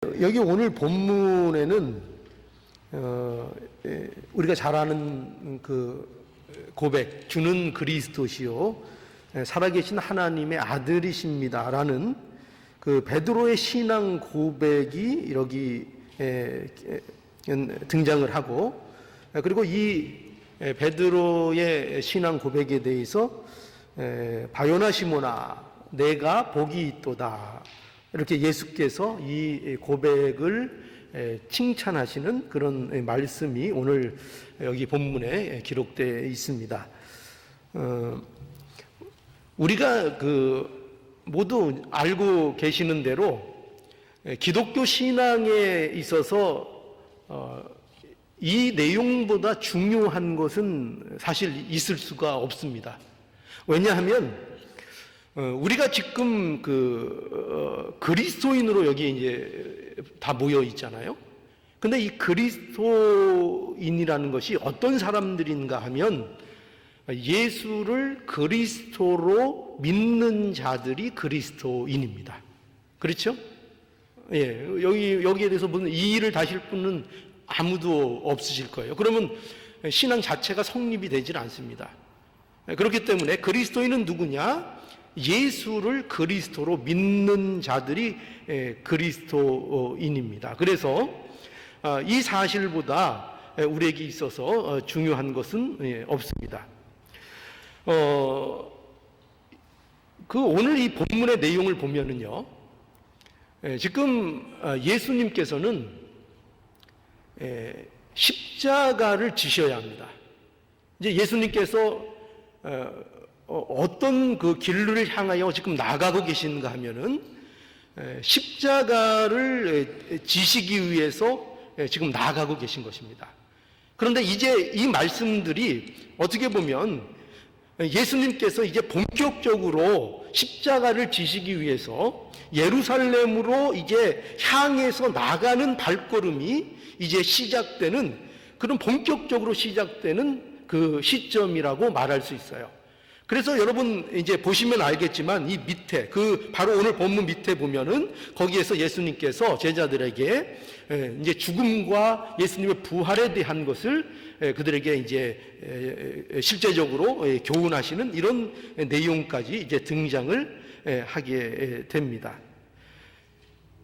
여기 오늘 본문에는 우리가 잘 아는 그 고백, 주는 그리스도시요 살아계신 하나님의 아들이십니다라는 그 베드로의 신앙 고백이 여기 등장을 하고, 그리고 이 베드로의 신앙 고백에 대해서 바요나 시모나 내가 복이 있도다, 이렇게 예수께서 이 고백을 칭찬하시는 그런 말씀이 오늘 여기 본문에 기록되어 있습니다. 우리가 모두 알고 계시는 대로 기독교 신앙에 있어서 이 내용보다 중요한 것은 사실 있을 수가 없습니다. 왜냐하면 우리가 지금 그리스도인으로 여기 이제 다 모여 있잖아요. 근데 이 그리스도인이라는 것이 어떤 사람들인가 하면 예수를 그리스도로 믿는 자들이 그리스도인입니다. 그렇죠? 예, 여기에 대해서 무슨 이의를 다실 분은 아무도 없으실 거예요. 그러면 신앙 자체가 성립이 되질 않습니다. 그렇기 때문에 그리스도인은 누구냐? 예수를 그리스도로 믿는 자들이 그리스도인입니다. 그래서 이 사실보다 우리에게 있어서 중요한 것은 없습니다. 오늘 이 본문의 내용을 보면은요, 지금 예수님께서는 십자가를 지셔야 합니다. 이제 예수님께서 어떤 그 길을 향하여 지금 나가고 계신가 하면은 십자가를 지시기 위해서 지금 나가고 계신 것입니다. 그런데 이제 이 말씀들이 어떻게 보면 예수님께서 이제 본격적으로 십자가를 지시기 위해서 예루살렘으로 이제 향해서 나가는 발걸음이 이제 시작되는, 그런 본격적으로 시작되는 그 시점이라고 말할 수 있어요. 그래서 여러분 이제 보시면 알겠지만 이 밑에 바로 오늘 본문 밑에 보면은 거기에서 예수님께서 제자들에게 이제 죽음과 예수님의 부활에 대한 것을 그들에게 이제 실제적으로 교훈하시는 이런 내용까지 이제 등장을 하게 됩니다.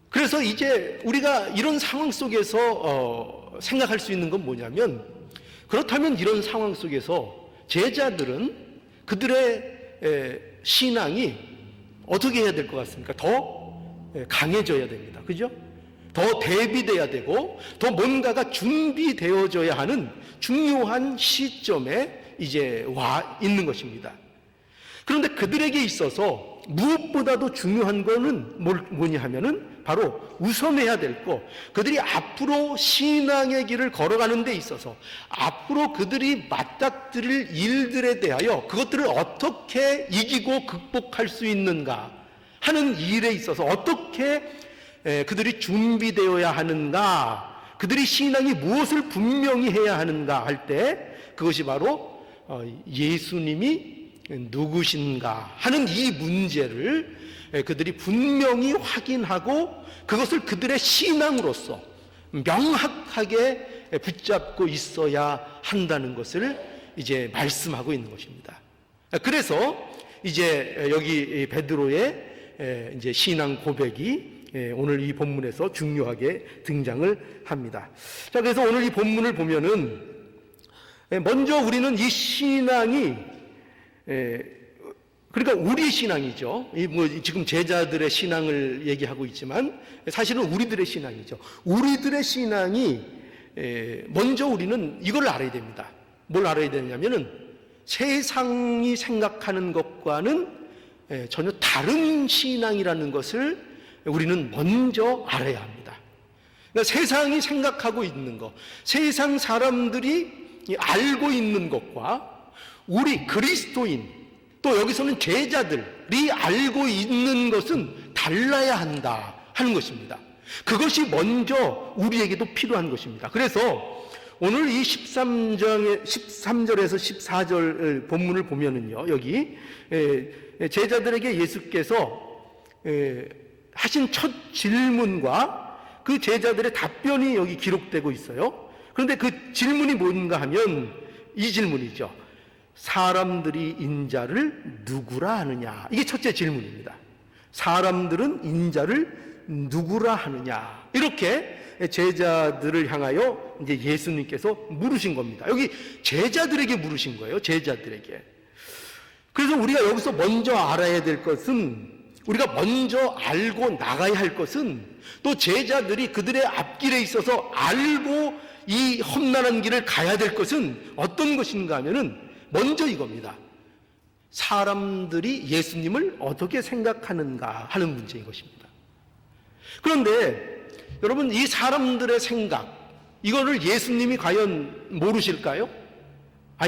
그래서 이제 우리가 이런 상황 속에서 생각할 수 있는 건 뭐냐면, 그렇다면 이런 상황 속에서 제자들은 그들의 신앙이 어떻게 해야 될 것 같습니까? 더 강해져야 됩니다. 그죠? 더 대비돼야 되고, 더 뭔가가 준비되어져야 하는 중요한 시점에 이제 와 있는 것입니다. 그런데 그들에게 있어서 무엇보다도 중요한 거는 뭐냐 하면은 바로 우선해야 될 거, 그들이 앞으로 신앙의 길을 걸어가는 데 있어서 앞으로 그들이 맞닥뜨릴 일들에 대하여 그것들을 어떻게 이기고 극복할 수 있는가 하는 일에 있어서 어떻게 그들이 준비되어야 하는가, 그들이 신앙이 무엇을 분명히 해야 하는가 할 때, 그것이 바로 예수님이 누구신가 하는 이 문제를 그들이 분명히 확인하고 그것을 그들의 신앙으로서 명확하게 붙잡고 있어야 한다는 것을 이제 말씀하고 있는 것입니다. 그래서 이제 여기 베드로의 이제 신앙 고백이 오늘 이 본문에서 중요하게 등장을 합니다. 자, 그래서 오늘 이 본문을 보면은 먼저 우리는 이 신앙이, 그러니까 우리 신앙이죠. 지금 제자들의 신앙을 얘기하고 있지만 사실은 우리들의 신앙이죠. 우리들의 신앙이 먼저 우리는 이걸 알아야 됩니다. 뭘 알아야 되냐면은 세상이 생각하는 것과는 전혀 다른 신앙이라는 것을 우리는 먼저 알아야 합니다. 그러니까 세상이 생각하고 있는 것, 세상 사람들이 알고 있는 것과 우리 그리스도인, 또 여기서는 제자들이 알고 있는 것은 달라야 한다 하는 것입니다. 그것이 먼저 우리에게도 필요한 것입니다. 그래서 오늘 이 13절에서 14절 본문을 보면은요, 여기 제자들에게 예수께서 하신 첫 질문과 그 제자들의 답변이 여기 기록되고 있어요. 그런데 그 질문이 뭔가 하면 이 질문이죠. 사람들이 인자를 누구라 하느냐? 이게 첫째 질문입니다. 사람들은 인자를 누구라 하느냐? 이렇게 제자들을 향하여 이제 예수님께서 물으신 겁니다. 여기 제자들에게 물으신 거예요. 제자들에게. 그래서 우리가 여기서 먼저 알아야 될 것은, 우리가 먼저 알고 나가야 할 것은, 또 제자들이 그들의 앞길에 있어서 알고 이 험난한 길을 가야 될 것은 어떤 것인가 하면은 먼저 이겁니다. 사람들이 예수님을 어떻게 생각하는가 하는 문제인 것입니다. 그런데 여러분, 이 사람들의 생각, 이거를 예수님이 과연 모르실까요?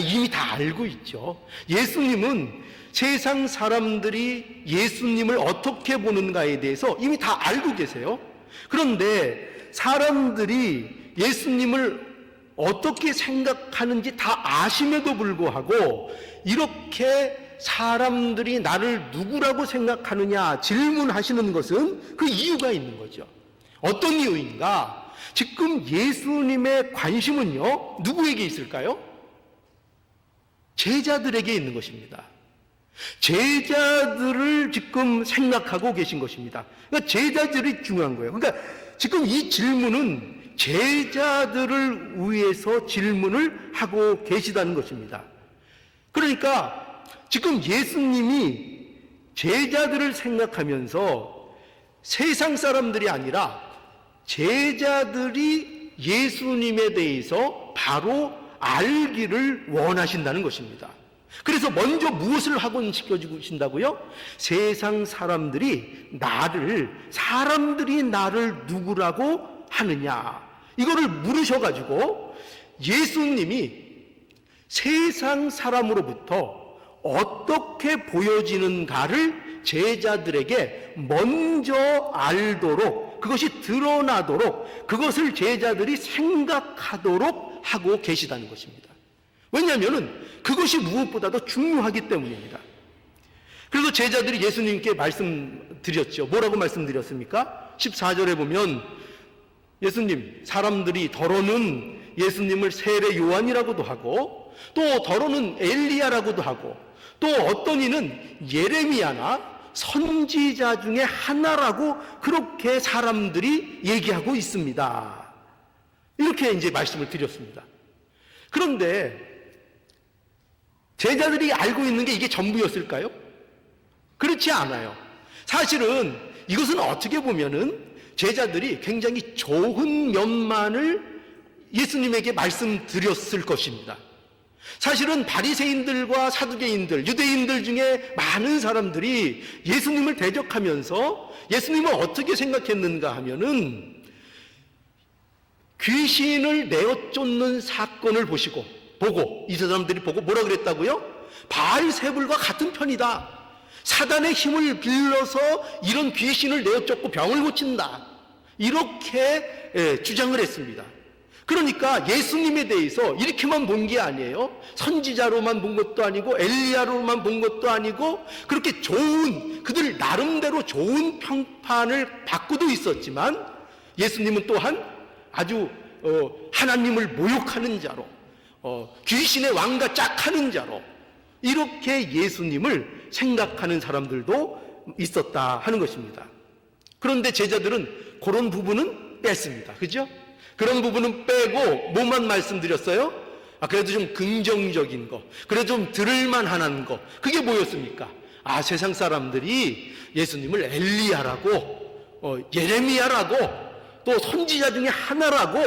이미 다 알고 있죠. 예수님은 세상 사람들이 예수님을 어떻게 보는가에 대해서 이미 다 알고 계세요. 그런데 사람들이 예수님을 어떻게 생각하는지 다 아심에도 불구하고 이렇게 사람들이 나를 누구라고 생각하느냐 질문하시는 것은 그 이유가 있는 거죠. 어떤 이유인가? 지금 예수님의 관심은요, 누구에게 있을까요? 제자들에게 있는 것입니다. 제자들을 지금 생각하고 계신 것입니다. 그러니까 제자들이 중요한 거예요. 그러니까 지금 이 질문은 제자들을 위해서 질문을 하고 계시다는 것입니다. 그러니까 지금 예수님이 제자들을 생각하면서 세상 사람들이 아니라 제자들이 예수님에 대해서 바로 알기를 원하신다는 것입니다. 그래서 먼저 무엇을 학원시켜 주신다고요? 세상 사람들이 나를 누구라고 하느냐, 이거를 물으셔가지고 예수님이 세상 사람으로부터 어떻게 보여지는가를 제자들에게 먼저 알도록, 그것이 드러나도록, 그것을 제자들이 생각하도록 하고 계시다는 것입니다. 왜냐하면 그것이 무엇보다도 중요하기 때문입니다. 그래서 제자들이 예수님께 말씀드렸죠. 뭐라고 말씀드렸습니까? 14절에 보면 예수님, 사람들이 더러는 예수님을 세례 요한이라고도 하고, 또 더러는 엘리야라고도 하고, 또 어떤 이는 예레미야나 선지자 중에 하나라고 그렇게 사람들이 얘기하고 있습니다. 이렇게 이제 말씀을 드렸습니다. 그런데 제자들이 알고 있는 게 이게 전부였을까요? 그렇지 않아요. 사실은 이것은 어떻게 보면은 제자들이 굉장히 좋은 면만을 예수님에게 말씀드렸을 것입니다. 사실은 바리새인들과 사두개인들, 유대인들 중에 많은 사람들이 예수님을 대적하면서 예수님을 어떻게 생각했는가 하면은 귀신을 내어 쫓는 사건을 보고 이 사람들이 보고 뭐라 그랬다고요? 바알세불과 같은 편이다. 사단의 힘을 빌려서 이런 귀신을 내어 쫓고 병을 고친다. 이렇게 주장을 했습니다. 그러니까 예수님에 대해서 이렇게만 본 게 아니에요. 선지자로만 본 것도 아니고 엘리야로만 본 것도 아니고 그렇게 그들 나름대로 좋은 평판을 받고도 있었지만 예수님은 또한 아주 하나님을 모욕하는 자로, 귀신의 왕과 짝하는 자로 이렇게 예수님을 생각하는 사람들도 있었다 하는 것입니다. 그런데 제자들은 그런 부분은 뺐습니다. 그죠? 그런 부분은 빼고 뭐만 말씀드렸어요? 그래도 좀 긍정적인 거, 그래도 좀 들을만한 거, 그게 뭐였습니까? 세상 사람들이 예수님을 엘리야라고 예레미야라고 또 선지자 중에 하나라고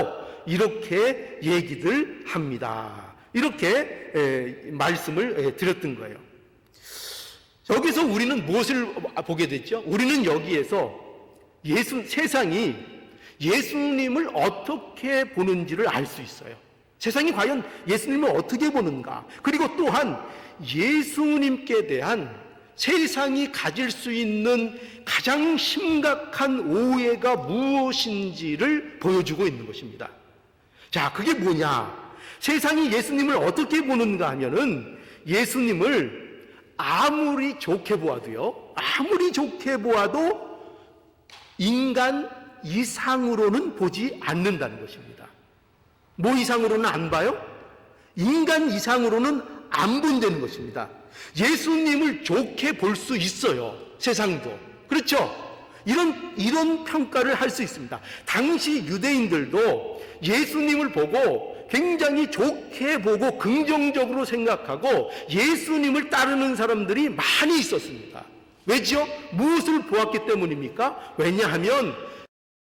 이렇게 얘기들 합니다. 이렇게 말씀을 드렸던 거예요. 여기서 우리는 무엇을 보게 됐죠? 우리는 여기에서 세상이 예수님을 어떻게 보는지를 알 수 있어요. 세상이 과연 예수님을 어떻게 보는가, 그리고 또한 예수님께 대한 세상이 가질 수 있는 가장 심각한 오해가 무엇인지를 보여주고 있는 것입니다. 자, 그게 뭐냐? 세상이 예수님을 어떻게 보는가 하면은 예수님을 아무리 좋게 보아도 인간 이상으로는 보지 않는다는 것입니다. 뭐 이상으로는 안 봐요? 인간 이상으로는 안 본다는 것입니다. 예수님을 좋게 볼 수 있어요. 세상도. 그렇죠? 이런 평가를 할 수 있습니다. 당시 유대인들도 예수님을 보고 굉장히 좋게 보고 긍정적으로 생각하고 예수님을 따르는 사람들이 많이 있었습니다. 왜죠? 무엇을 보았기 때문입니까? 왜냐하면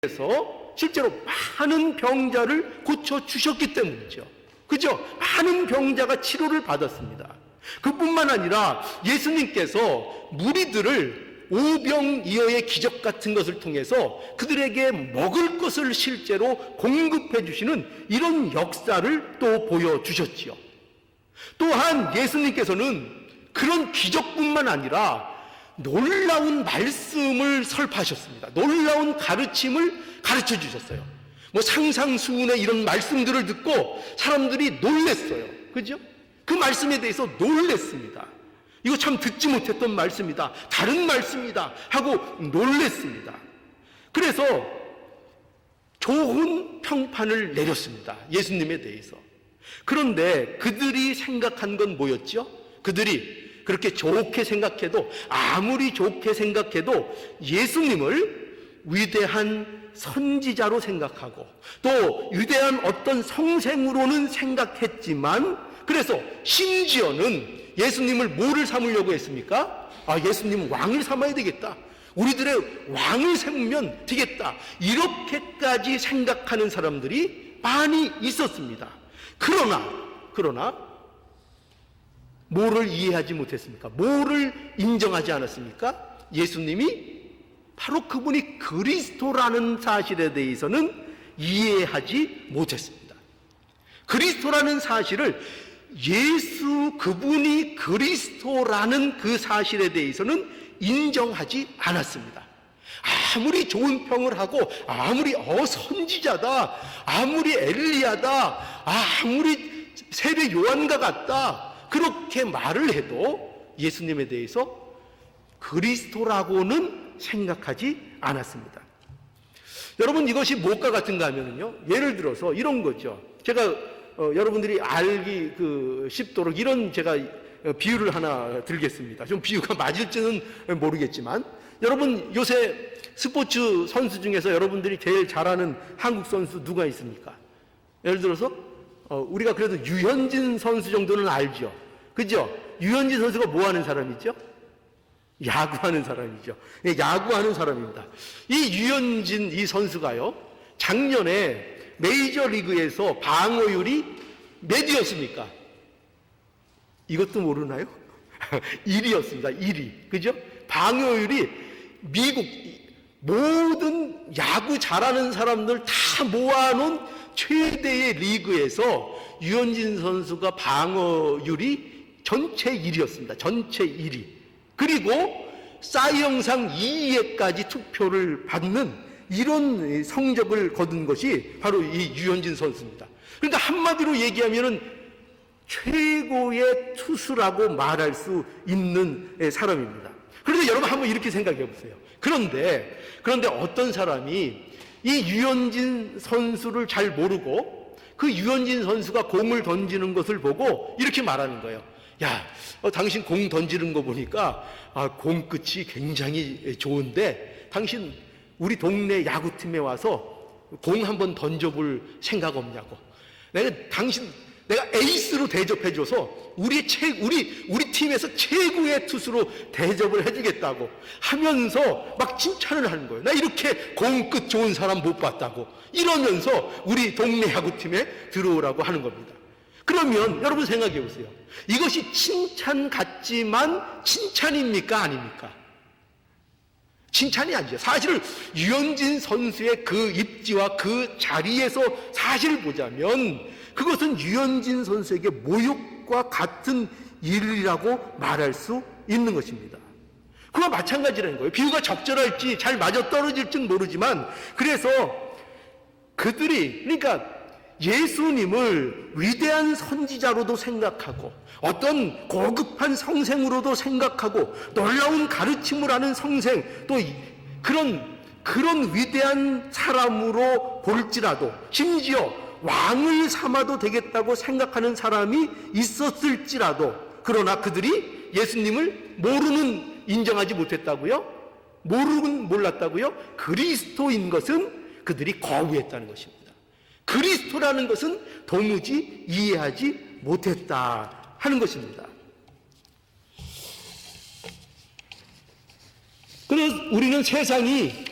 그래서 실제로 많은 병자를 고쳐주셨기 때문이죠. 그죠? 많은 병자가 치료를 받았습니다. 그뿐만 아니라 예수님께서 무리들을 오병이어의 기적 같은 것을 통해서 그들에게 먹을 것을 실제로 공급해 주시는 이런 역사를 또 보여주셨지요. 또한 예수님께서는 그런 기적뿐만 아니라 놀라운 말씀을 설파하셨습니다. 놀라운 가르침을 가르쳐 주셨어요. 뭐 상상수훈의 이런 말씀들을 듣고 사람들이 놀랬어요. 그죠? 그 말씀에 대해서 놀랬습니다. 이거 참 듣지 못했던 말씀이다. 다른 말씀이다. 하고 놀랬습니다. 그래서 좋은 평판을 내렸습니다. 예수님에 대해서. 그런데 그들이 생각한 건 뭐였죠? 그들이 그렇게 좋게 생각해도, 아무리 좋게 생각해도 예수님을 위대한 선지자로 생각하고 또 위대한 어떤 성생으로는 생각했지만, 그래서 심지어는 예수님을 뭐를 삼으려고 했습니까? 예수님은 왕을 삼아야 되겠다. 우리들의 왕을 삼으면 되겠다. 이렇게까지 생각하는 사람들이 많이 있었습니다. 그러나 뭐를 이해하지 못했습니까? 뭐를 인정하지 않았습니까? 예수님이 바로 그분이 그리스도라는 사실에 대해서는 이해하지 못했습니다. 그리스도라는 사실을, 그분이 그리스도라는 그 사실에 대해서는 인정하지 않았습니다. 아무리 좋은 평을 하고, 아무리 선지자다, 아무리 엘리야다, 아무리 세례 요한과 같다, 그렇게 말을 해도 예수님에 대해서 그리스도라고는 생각하지 않았습니다. 여러분, 이것이 무엇과 같은가 하면요, 예를 들어서 이런 거죠. 제가 여러분들이 알기 쉽도록 이런 제가 비유를 하나 들겠습니다. 좀 비유가 맞을지는 모르겠지만, 여러분 요새 스포츠 선수 중에서 여러분들이 제일 잘하는 한국 선수 누가 있습니까? 예를 들어서 우리가 그래도 유현진 선수 정도는 알죠. 그죠? 유현진 선수가 뭐 하는 사람이죠? 야구하는 사람이죠. 야구하는 사람입니다. 이 유현진 이 선수가요, 작년에 메이저리그에서 방어율이 몇이었습니까? 이것도 모르나요? 1위였습니다. 1위. 그죠? 방어율이 미국 모든 야구 잘하는 사람들 다 모아놓은 최대의 리그에서 유현진 선수가 방어율이 전체 1위였습니다. 전체 1위. 그리고 사이영상 2위에까지 투표를 받는 이런 성적을 거둔 것이 바로 이 유현진 선수입니다. 그러니까 한마디로 얘기하면은 최고의 투수라고 말할 수 있는 사람입니다. 그런데 여러분 한번 이렇게 생각해 보세요. 그런데 어떤 사람이 이 유현진 선수를 잘 모르고 그 유현진 선수가 공을 던지는 것을 보고 이렇게 말하는 거예요. 야, 당신 공 던지는 거 보니까 공 끝이 굉장히 좋은데 당신 우리 동네 야구팀에 와서 공 한번 던져볼 생각 없냐고. 내가 에이스로 대접해줘서 우리 팀에서 최고의 투수로 대접을 해주겠다고 하면서 막 칭찬을 하는 거예요. 나 이렇게 공 끝 좋은 사람 못 봤다고 이러면서 우리 동네 야구팀에 들어오라고 하는 겁니다. 그러면 여러분 생각해 보세요. 이것이 칭찬 같지만 칭찬입니까? 아닙니까? 칭찬이 아니죠. 사실 유현진 선수의 그 입지와 그 자리에서 사실 보자면 그것은 유현진 선수에게 모욕과 같은 일이라고 말할 수 있는 것입니다. 그와 마찬가지라는 거예요. 비유가 적절할지 잘 맞아떨어질지는 모르지만, 그래서 그러니까 예수님을 위대한 선지자로도 생각하고 어떤 고급한 성생으로도 생각하고 놀라운 가르침을 하는 성생, 또 그런 그런 위대한 사람으로 볼지라도, 심지어 왕을 삼아도 되겠다고 생각하는 사람이 있었을지라도, 그러나 그들이 예수님을 인정하지 못했다고요? 몰랐다고요? 그리스도인 것은 그들이 거부했다는 것입니다. 그리스도라는 것은 도무지 이해하지 못했다 하는 것입니다. 그래서 우리는 세상이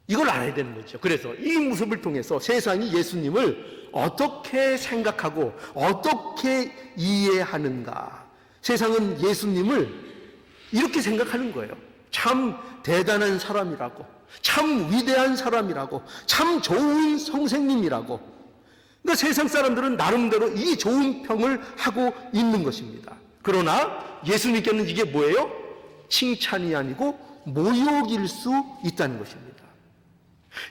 이걸 알아야 되는 거죠. 그래서 이 모습을 통해서 세상이 예수님을 어떻게 생각하고 어떻게 이해하는가. 세상은 예수님을 이렇게 생각하는 거예요. 참 대단한 사람이라고, 참 위대한 사람이라고, 참 좋은 선생님이라고. 그러니까 세상 사람들은 나름대로 이 좋은 평을 하고 있는 것입니다. 그러나 예수님께는 이게 뭐예요? 칭찬이 아니고 모욕일 수 있다는 것입니다.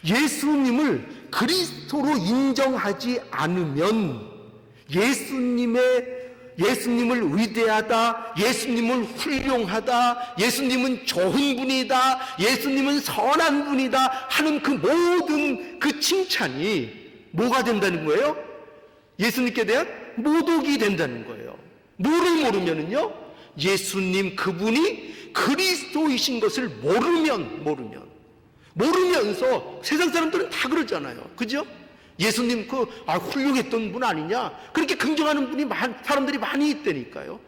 예수님을 그리스도로 인정하지 않으면 예수님을 위대하다, 예수님을 훌륭하다, 예수님은 좋은 분이다, 예수님은 선한 분이다 하는 그 모든 그 칭찬이 뭐가 된다는 거예요? 예수님께 대한 모독이 된다는 거예요. 뭐를 모르면은요, 예수님 그분이 그리스도이신 것을 모르면서 세상 사람들은 다 그러잖아요. 그죠? 예수님 훌륭했던 분 아니냐? 그렇게 긍정하는 사람들이 많이 있다니까요.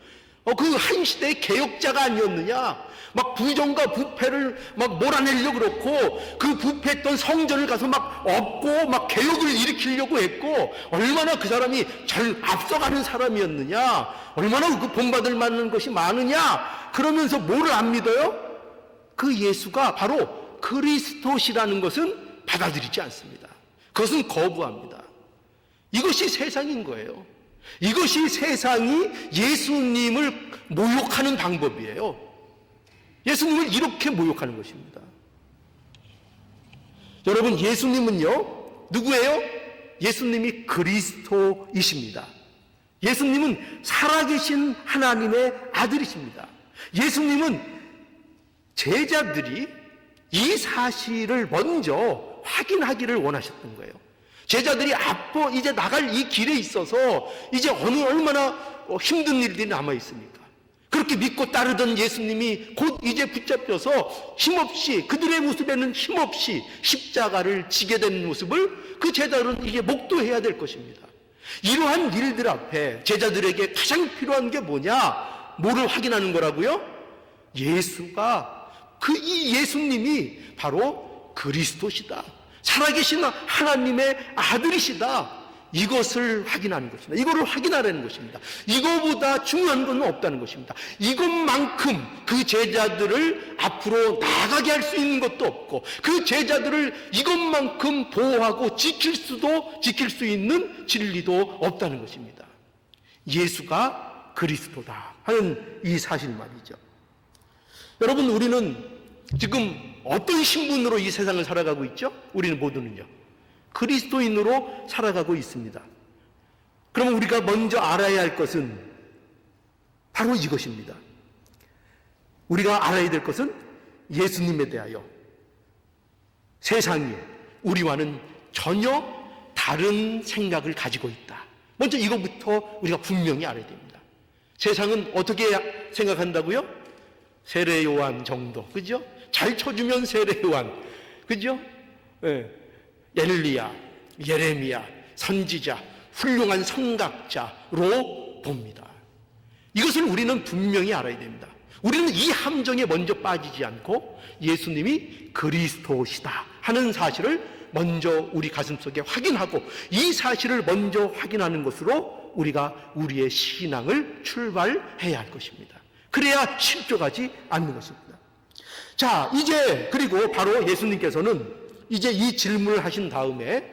그 한 시대의 개혁자가 아니었느냐? 막 부정과 부패를 막 몰아내려고 그렇고, 그 부패했던 성전을 가서 막 엎고 막 개혁을 일으키려고 했고, 얼마나 그 사람이 잘 앞서가는 사람이었느냐? 얼마나 그 본받을 만한 것이 많으냐? 그러면서 뭐를 안 믿어요? 그 예수가 바로 그리스도시라는 것은 받아들이지 않습니다. 그것은 거부합니다. 이것이 세상인 거예요. 이것이 세상이 예수님을 모욕하는 방법이에요. 예수님을 이렇게 모욕하는 것입니다. 여러분, 예수님은요, 누구예요? 예수님이 그리스도이십니다. 예수님은 살아계신 하나님의 아들이십니다. 예수님은 제자들이 이 사실을 먼저 확인하기를 원하셨던 거예요. 제자들이 앞으로 이제 나갈 이 길에 있어서 이제 얼마나 힘든 일들이 남아 있습니까? 그렇게 믿고 따르던 예수님이 곧 이제 붙잡혀서 힘없이, 그들의 모습에는 힘없이 십자가를 지게 된 모습을 그 제자들은 이게 목도해야 될 것입니다. 이러한 일들 앞에 제자들에게 가장 필요한 게 뭐냐? 뭐를 확인하는 거라고요? 이 예수님이 바로 그리스도시다, 살아계신 하나님의 아들이시다, 이것을 확인하는 것입니다. 이거를 확인하라는 것입니다. 이거보다 중요한 건 없다는 것입니다. 이것만큼 그 제자들을 앞으로 나아가게 할 수 있는 것도 없고, 그 제자들을 이것만큼 보호하고 지킬 수 있는 진리도 없다는 것입니다. 예수가 그리스도다 하는 이 사실 말이죠. 여러분, 우리는 지금 어떤 신분으로 이 세상을 살아가고 있죠? 우리는 모두는요, 그리스도인으로 살아가고 있습니다. 그러면 우리가 먼저 알아야 할 것은 바로 이것입니다. 우리가 알아야 될 것은 예수님에 대하여 세상이 우리와는 전혀 다른 생각을 가지고 있다. 먼저 이것부터 우리가 분명히 알아야 됩니다. 세상은 어떻게 생각한다고요? 세례 요한 정도, 그죠? 잘 쳐주면 세례 요한, 그죠? 엘리야, 예레미야, 선지자, 훌륭한 선각자로 봅니다. 이것을 우리는 분명히 알아야 됩니다. 우리는 이 함정에 먼저 빠지지 않고 예수님이 그리스도시다 하는 사실을 먼저 우리 가슴속에 확인하고, 이 사실을 먼저 확인하는 것으로 우리가 우리의 신앙을 출발해야 할 것입니다. 그래야 실족하지 않는 것입니다. 자, 이제 그리고 바로 예수님께서는 이제 이 질문을 하신 다음에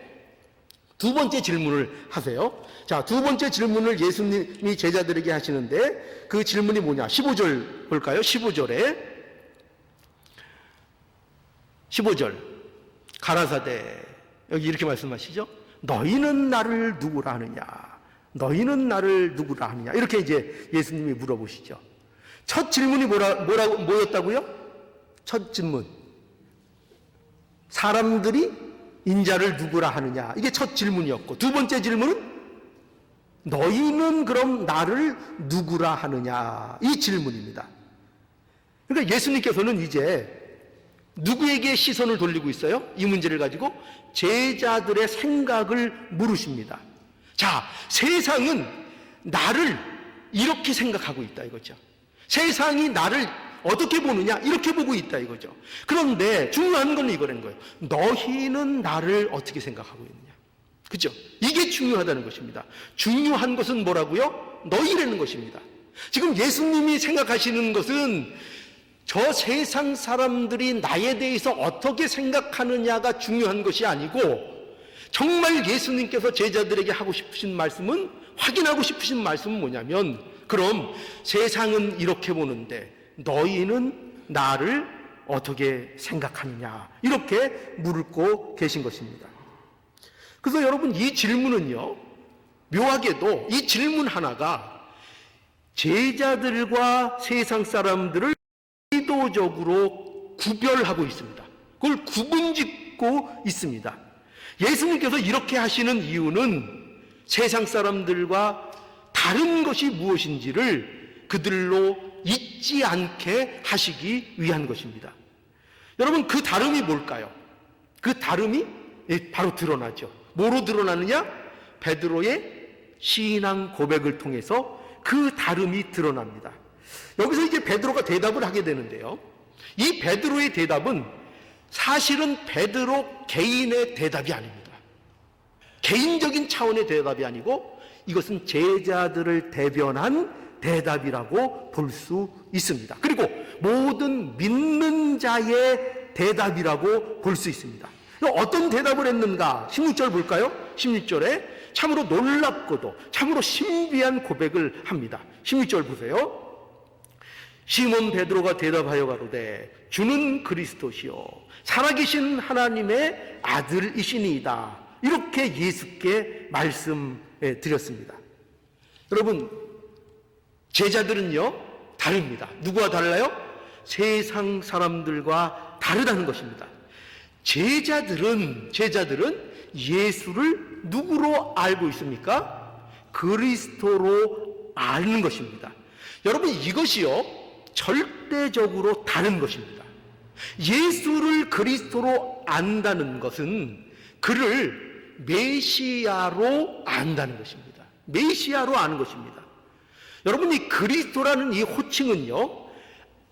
두 번째 질문을 하세요. 자, 두 번째 질문을 예수님이 제자들에게 하시는데 그 질문이 뭐냐? 15절 볼까요? 15절 가라사대, 여기 이렇게 말씀하시죠. 너희는 나를 누구라 하느냐? 너희는 나를 누구라 하느냐? 이렇게 이제 예수님이 물어보시죠. 첫 질문이 뭐였다고요? 첫 질문, 사람들이 인자를 누구라 하느냐? 이게 첫 질문이었고, 두 번째 질문은 너희는 그럼 나를 누구라 하느냐? 이 질문입니다. 그러니까 예수님께서는 이제 누구에게 시선을 돌리고 있어요? 이 문제를 가지고 제자들의 생각을 물으십니다. 자, 세상은 나를 이렇게 생각하고 있다 이거죠. 세상이 나를 어떻게 보느냐? 이렇게 보고 있다 이거죠. 그런데 중요한 건 이거라는 거예요. 너희는 나를 어떻게 생각하고 있느냐? 그죠? 이게 중요하다는 것입니다. 중요한 것은 뭐라고요? 너희라는 것입니다. 지금 예수님이 생각하시는 것은 저 세상 사람들이 나에 대해서 어떻게 생각하느냐가 중요한 것이 아니고, 정말 예수님께서 제자들에게 하고 싶으신 말씀은, 확인하고 싶으신 말씀은 뭐냐면, 그럼 세상은 이렇게 보는데 너희는 나를 어떻게 생각하느냐, 이렇게 물고 계신 것입니다. 그래서 여러분, 이 질문은요, 묘하게도 이 질문 하나가 제자들과 세상 사람들을 의도적으로 구별하고 있습니다. 그걸 구분짓고 있습니다. 예수님께서 이렇게 하시는 이유는 세상 사람들과 다른 것이 무엇인지를 그들로 잊지 않게 하시기 위한 것입니다. 여러분, 그 다름이 뭘까요? 그 다름이 바로 드러나죠. 뭐로 드러나느냐? 베드로의 신앙 고백을 통해서 그 다름이 드러납니다. 여기서 이제 베드로가 대답을 하게 되는데요, 이 베드로의 대답은 사실은 베드로 개인의 대답이 아닙니다. 개인적인 차원의 대답이 아니고 이것은 제자들을 대변한 대답이라고 볼 수 있습니다. 그리고 모든 믿는 자의 대답이라고 볼 수 있습니다. 어떤 대답을 했는가? 16절 볼까요? 16절에 참으로 놀랍고도 참으로 신비한 고백을 합니다. 16절 보세요. 시몬 베드로가 대답하여 가로되 주는 그리스도시요 살아계신 하나님의 아들이시니이다. 이렇게 예수께 말씀해 드렸습니다. 여러분, 제자들은요 다릅니다. 누구와 달라요? 세상 사람들과 다르다는 것입니다. 제자들은 예수를 누구로 알고 있습니까? 그리스도로 아는 것입니다. 여러분, 이것이요 절대적으로 다른 것입니다. 예수를 그리스도로 안다는 것은 그를 메시아로 안다는 것입니다. 메시아로 아는 것입니다. 여러분, 이 그리스도라는 이 호칭은요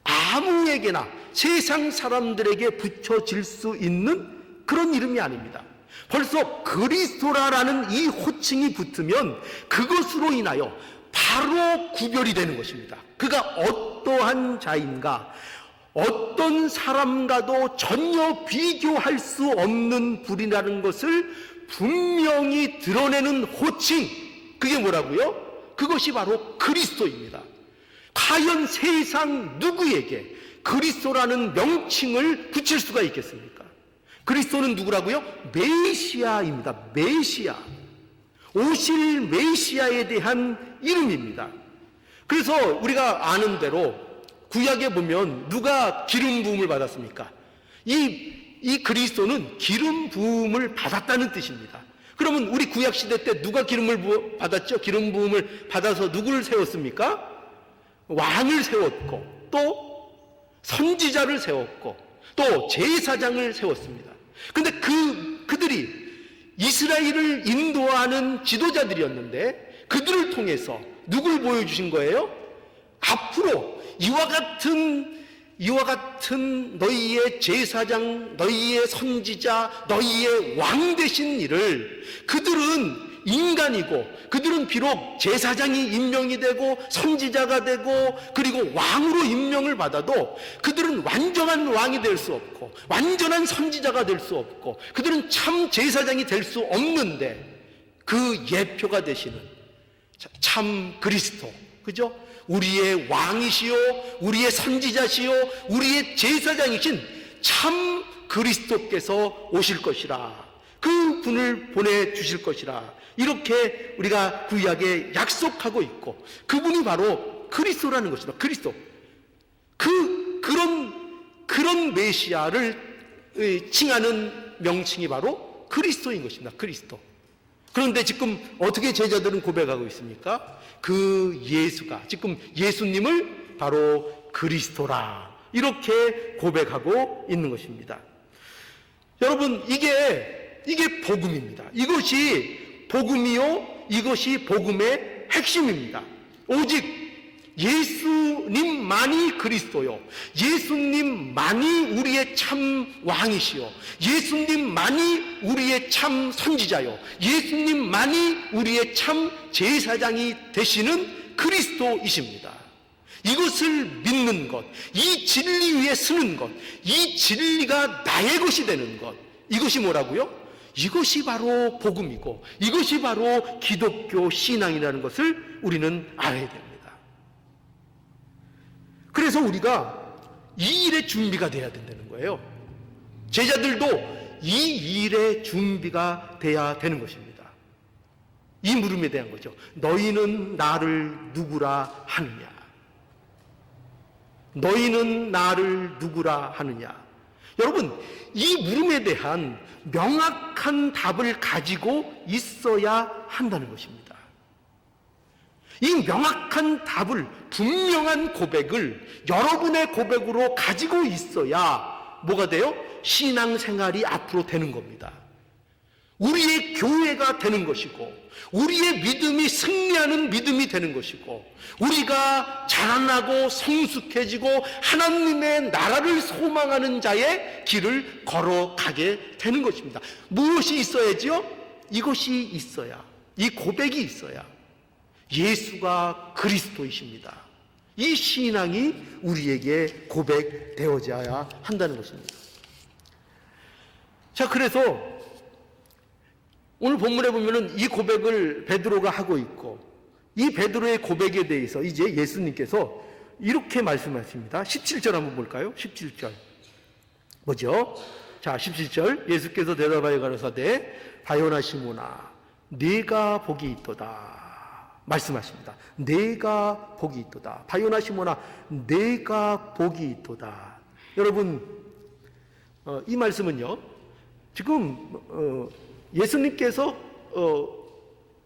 아무에게나 세상 사람들에게 붙여질 수 있는 그런 이름이 아닙니다. 벌써 그리스도라는 이 호칭이 붙으면 그것으로 인하여 바로 구별이 되는 것입니다. 그가 어떠한 자인가, 어떤 사람과도 전혀 비교할 수 없는 분이라는 것을 분명히 드러내는 호칭, 그게 뭐라고요? 그것이 바로 그리스도입니다. 과연 세상 누구에게 그리스도라는 명칭을 붙일 수가 있겠습니까? 그리스도는 누구라고요? 메시아입니다. 메시아. 오실 메시아에 대한 이름입니다. 그래서 우리가 아는 대로 구약에 보면 누가 기름 부음을 받았습니까? 이 그리스도는 기름 부음을 받았다는 뜻입니다. 그러면 우리 구약 시대 때 누가 기름을 받았죠? 기름 부음을 받아서 누구를 세웠습니까? 왕을 세웠고, 또 선지자를 세웠고, 또 제사장을 세웠습니다. 근데 그들이 이스라엘을 인도하는 지도자들이었는데 그들을 통해서 누굴 보여주신 거예요? 앞으로 이와 같은 너희의 제사장, 너희의 선지자, 너희의 왕 되신 이를, 그들은 인간이고 그들은 비록 제사장이 임명이 되고 선지자가 되고 그리고 왕으로 임명을 받아도 그들은 완전한 왕이 될 수 없고 완전한 선지자가 될 수 없고 그들은 참 제사장이 될 수 없는데, 그 예표가 되시는 참 그리스도, 그죠? 우리의 왕이시요 우리의 선지자시요 우리의 제사장이신 참 그리스도께서 오실 것이라, 그 분을 보내주실 것이라, 이렇게 우리가 구약에 약속하고 있고, 그분이 바로 그리스도라는 것이다. 그리스도. 그런 메시아를 칭하는 명칭이 바로 그리스도인 것입니다. 그리스도. 그런데 지금 어떻게 제자들은 고백하고 있습니까? 그 예수가, 지금 예수님을 바로 그리스도라, 이렇게 고백하고 있는 것입니다. 여러분, 이게 복음입니다. 이것이 복음이요, 이것이 복음의 핵심입니다. 오직 예수님만이 그리스도요, 예수님만이 우리의 참 왕이시요, 예수님만이 우리의 참 선지자요, 예수님만이 우리의 참 제사장이 되시는 그리스도이십니다. 이것을 믿는 것, 이 진리 위에 서는 것, 이 진리가 나의 것이 되는 것, 이것이 뭐라고요? 이것이 바로 복음이고, 이것이 바로 기독교 신앙이라는 것을 우리는 알아야 됩니다. 그래서 우리가 이 일의 준비가 돼야 된다는 거예요. 제자들도 이 일의 준비가 돼야 되는 것입니다. 이 물음에 대한 거죠. 너희는 나를 누구라 하느냐? 너희는 나를 누구라 하느냐? 여러분, 이 물음에 대한 명확한 답을 가지고 있어야 한다는 것입니다. 이 명확한 답을, 분명한 고백을 여러분의 고백으로 가지고 있어야 뭐가 돼요? 신앙생활이 앞으로 되는 겁니다. 우리의 교회가 되는 것이고, 우리의 믿음이 승리하는 믿음이 되는 것이고, 우리가 자라나고 성숙해지고 하나님의 나라를 소망하는 자의 길을 걸어가게 되는 것입니다. 무엇이 있어야지요? 이것이 있어야, 이 고백이 있어야 예수가 그리스도이십니다, 이 신앙이 우리에게 고백되어져야 한다는 것입니다. 자, 그래서 오늘 본문에 보면은 이 고백을 베드로가 하고 있고, 이 베드로의 고백에 대해서 이제 예수님께서 이렇게 말씀하십니다. 17절 한번 볼까요? 17절 뭐죠? 자, 17절, 예수께서 대답하여 가라사대 바요나 시몬아 네가 복이 있도다 말씀하십니다. 내가 복이 있도다. 바요나 시몬아 내가 복이 있도다. 여러분, 이 말씀은요, 지금 예수님께서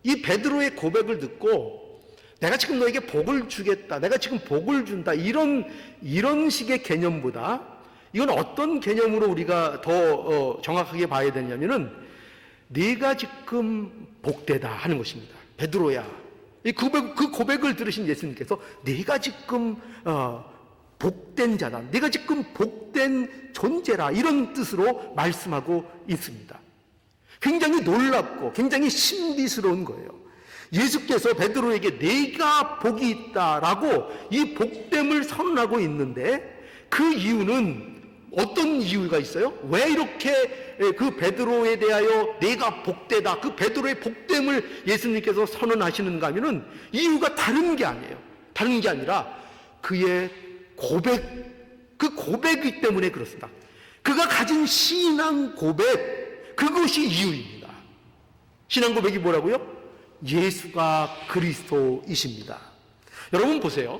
이 베드로의 고백을 듣고 내가 지금 너에게 복을 주겠다, 내가 지금 복을 준다, 이런 식의 개념보다 이건 어떤 개념으로 우리가 더 정확하게 봐야 되냐면은 네가 지금 복되다 하는 것입니다. 베드로야, 그 고백을 들으신 예수님께서 네가 지금 복된 자다, 네가 지금 복된 존재라, 이런 뜻으로 말씀하고 있습니다. 굉장히 놀랍고 굉장히 신비스러운 거예요. 예수께서 베드로에게 네가 복이 있다라고 이 복됨을 선언하고 있는데, 그 이유는 어떤 이유가 있어요? 왜 이렇게 그 베드로에 대하여 내가 복되다, 그 베드로의 복됨을 예수님께서 선언하시는가 하면은 이유가 다른 게 아니에요. 다른 게 아니라 그의 고백, 그 고백이기 때문에 그렇습니다. 그가 가진 신앙 고백, 그것이 이유입니다. 신앙 고백이 뭐라고요? 예수가 그리스도이십니다. 여러분 보세요.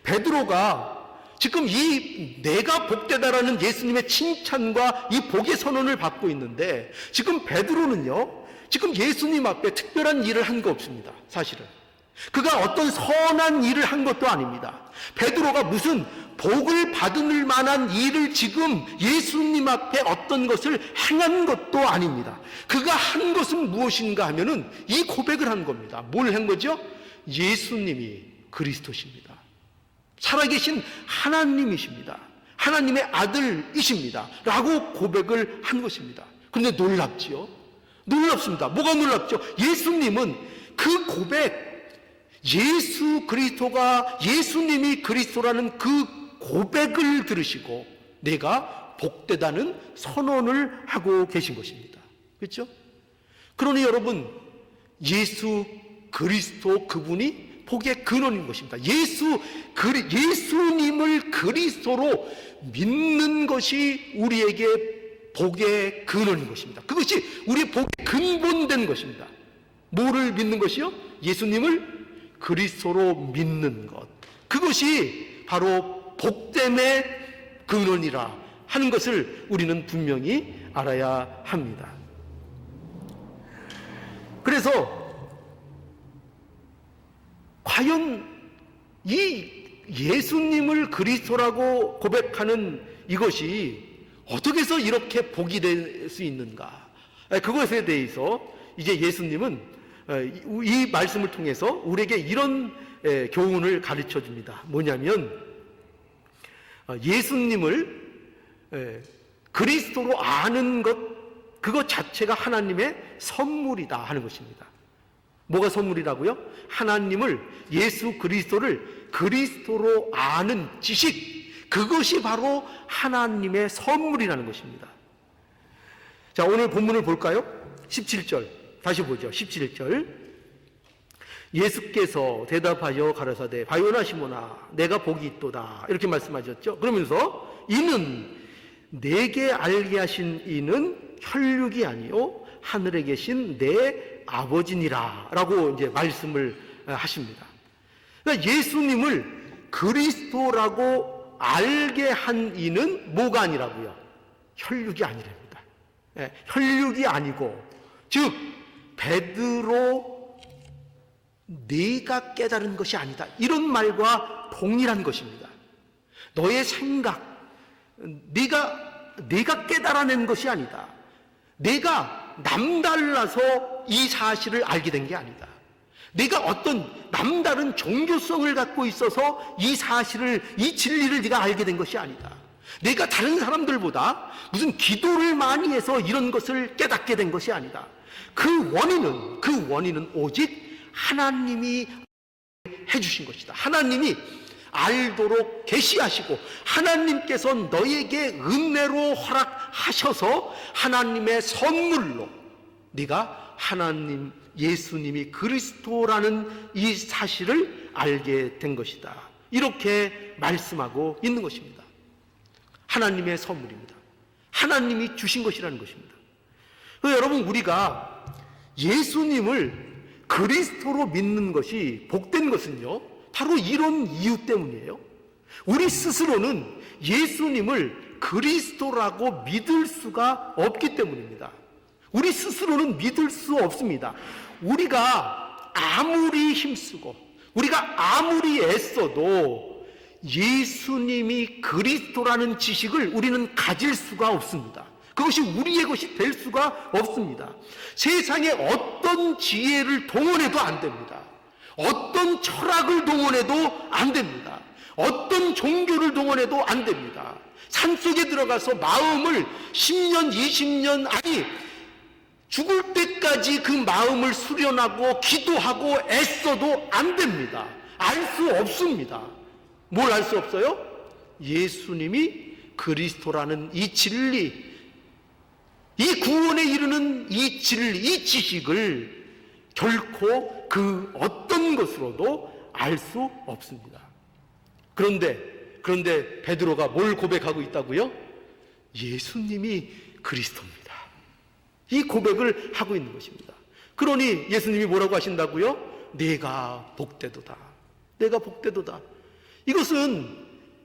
베드로가 지금 이 내가 복되다라는 예수님의 칭찬과 이 복의 선언을 받고 있는데, 지금 베드로는요, 지금 예수님 앞에 특별한 일을 한 거 없습니다. 사실은 그가 어떤 선한 일을 한 것도 아닙니다. 베드로가 무슨 복을 받을 만한 일을 지금 예수님 앞에 어떤 것을 행한 것도 아닙니다. 그가 한 것은 무엇인가 하면은 이 고백을 한 겁니다. 뭘 한 거죠? 예수님이 그리스도십니다. 살아계신 하나님이십니다. 하나님의 아들이십니다. 라고 고백을 한 것입니다. 그런데 놀랍지요? 놀랍습니다. 뭐가 놀랍죠? 예수님은 그 고백, 예수 그리스도가, 예수님이 그리스도라는 그 고백을 들으시고 내가 복되다는 선언을 하고 계신 것입니다. 그렇죠? 그러니 여러분, 예수 그리스도 그분이 복의 근원인 것입니다. 예수님을 그리스도로 믿는 것이 우리에게 복의 근원인 것입니다. 그것이 우리의 복의 근본된 것입니다. 뭐를 믿는 것이요? 예수님을 그리스도로 믿는 것. 그것이 바로 복됨의 근원이라 하는 것을 우리는 분명히 알아야 합니다. 그래서 과연 이 예수님을 그리스도라고 고백하는 이것이 어떻게 해서 이렇게 복이 될 수 있는가? 그것에 대해서 이제 예수님은 이 말씀을 통해서 우리에게 이런 교훈을 가르쳐 줍니다. 뭐냐면 예수님을 그리스도로 아는 것, 그것 자체가 하나님의 선물이다 하는 것입니다. 뭐가 선물이라고요? 하나님을, 예수 그리스도를 그리스도로 아는 지식, 그것이 바로 하나님의 선물이라는 것입니다. 자, 오늘 본문을 볼까요? 17절 다시 보죠. 17절 예수께서 대답하여 가라사대 바요나 시몬아 내가 복이 있도다 이렇게 말씀하셨죠. 그러면서 이는 내게 알게 하신 이는 혈육이 아니요 하늘에 계신 내 아버지니라 라고 이제 말씀을 하십니다. 그러니까 예수님을 그리스도라고 알게 한 이는 뭐가 아니라고요? 혈육이 아니랍니다. 혈육이 아니고, 즉 베드로 네가 깨달은 것이 아니다, 이런 말과 동일한 것입니다. 너의 생각, 네가 깨달아낸 것이 아니다. 내가 남달라서 이 사실을 알게 된 게 아니다. 네가 어떤 남다른 종교성을 갖고 있어서 이 사실을, 이 진리를 네가 알게 된 것이 아니다. 내가 다른 사람들보다 무슨 기도를 많이 해서 이런 것을 깨닫게 된 것이 아니다. 그 원인은 오직 하나님이 해주신 것이다. 하나님이 알도록 계시하시고 하나님께서 너에게 은혜로 허락하셔서 하나님의 선물로 네가 하나님, 예수님이 그리스도라는 이 사실을 알게 된 것이다. 이렇게 말씀하고 있는 것입니다. 하나님의 선물입니다. 하나님이 주신 것이라는 것입니다. 여러분, 우리가 예수님을 그리스도로 믿는 것이 복된 것은요, 바로 이런 이유 때문이에요. 우리 스스로는 예수님을 그리스도라고 믿을 수가 없기 때문입니다. 우리 스스로는 믿을 수 없습니다. 우리가 아무리 힘쓰고 우리가 아무리 애써도 예수님이 그리스도라는 지식을 우리는 가질 수가 없습니다. 그것이 우리의 것이 될 수가 없습니다. 세상에 어떤 지혜를 동원해도 안 됩니다. 어떤 철학을 동원해도 안 됩니다. 어떤 종교를 동원해도 안 됩니다. 산속에 들어가서 마음을 10년, 20년, 아니 죽을 때까지 그 마음을 수련하고 기도하고 애써도 안 됩니다. 알 수 없습니다. 뭘 알 수 없어요? 예수님이 그리스도라는 이 진리, 이 구원에 이르는 이 진리, 이 지식을 결코 그 어떤 것으로도 알 수 없습니다. 그런데 베드로가 뭘 고백하고 있다고요? 예수님이 그리스도입니다. 이 고백을 하고 있는 것입니다. 그러니 예수님이 뭐라고 하신다고요? 내가 복되도다. 내가 복되도다. 이것은